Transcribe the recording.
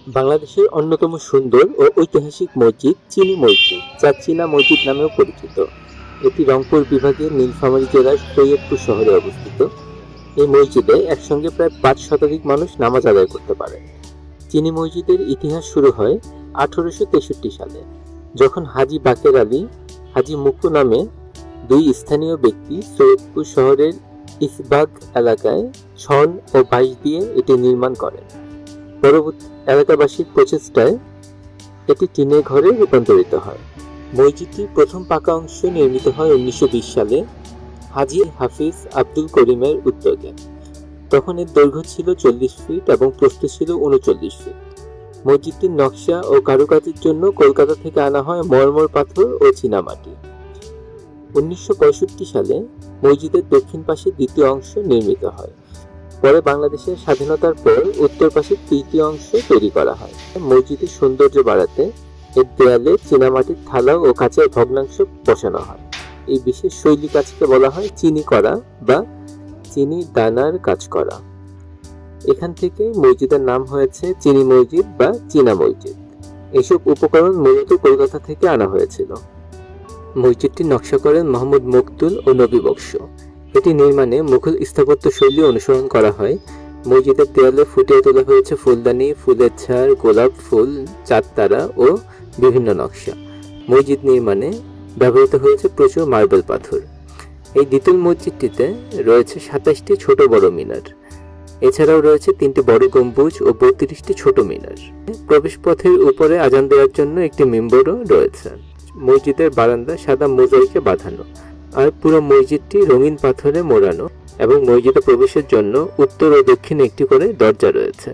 বাংলাদেশের অন্যতম সুন্দর ও ঐতিহাসিক মসজিদ চিনি মসজিদ, যা চীনা মসজিদ নামেও পরিচিত। এটি রংপুর বিভাগের নীলফামারী জেলার সৈয়দপুর শহরে অবস্থিত। এই মসজিদে একসঙ্গে প্রায় ৫ শতাধিক মানুষ নামাজ আদায় করতে পারে। চিনি মসজিদের ইতিহাস শুরু হয় ১৮৬৩ সালে, যখন হাজী বাকের আলী, হাজী মুকু নামে দুই স্থানীয় ব্যক্তি সৈয়দপুর শহরের ইসবাগ এলাকায় ছন ও বাঁশ দিয়ে এটি নির্মাণ করেন। পরবর্তী এলাকাবাসীর প্রচেষ্টায় এটি টিনের ঘরে রূপান্তরিত হয়। মসজিদটির প্রথম পাকা অংশ নির্মিত হয় ১৯২০ সালে হাজী হাফিজ আব্দুল করিমের উদ্যোগে। তখন এর দৈর্ঘ্য ছিল ৪০ ফিট এবং প্রস্থ ছিল ৩৯ ফিট। মসজিদটির নকশা ও কারুকাজের জন্য কলকাতা থেকে আনা হয় মরমর পাথর ও চীনামাটি। ১৯৬৫ সালে মসজিদের দক্ষিণ পাশে দ্বিতীয় অংশ নির্মিত হয়। পরে বাংলাদেশের স্বাধীনতার পর উত্তর পাশের তৃতীয় অংশ তৈরি করা হয়। মসজিদের সৌন্দর্য বাড়াতে এর দেয়ালে চীনামাটির থালা ও কাচের ভগ্নাংশ বসানো হয়। এই বিশেষ শৈলী কাজকে বলা হয় চিনি করা বা চিনি দানার কাজ করা। এখান থেকে মসজিদের নাম হয়েছে চিনি মসজিদ বা চীনা মসজিদ। এসব উপকরণ মূলত কলকাতা থেকে আনা হয়েছিল। মসজিদটি নকশা করেন মোহাম্মদ মকতুল ও নবী বক্স। এটি নির্মাণে মুঘল স্থাপত্য শৈলী অনুসরণ করা হয়। মসজিদের দেয়ালে ফুটিয়ে তোলা হয়েছে ফুলদানি, ফুলের ঝাড়, গোলাপ ফুল, চাঁদতারা ও বিভিন্ন নকশা। মসজিদ নির্মাণে ব্যবহৃত হয়েছে প্রচুর মার্বেল পাথর। এই দ্বিতল মসজিদটিতে রয়েছে ২৭টি ছোট বড় মিনার। এছাড়াও রয়েছে ৩টি বড় গম্বুজ ও ৩২টি ছোট মিনার। প্রবেশপথের উপরে আজান দেওয়ার জন্য একটি মিম্বরও রয়েছে। মসজিদের বারান্দা সাদা মোজাইকে বাঁধানো, আর পুরো মসজিদটি রঙিন পাথরে মোড়ানো এবং মসজিদে প্রবেশের জন্য উত্তর ও দক্ষিণে একটি করে দরজা রয়েছে।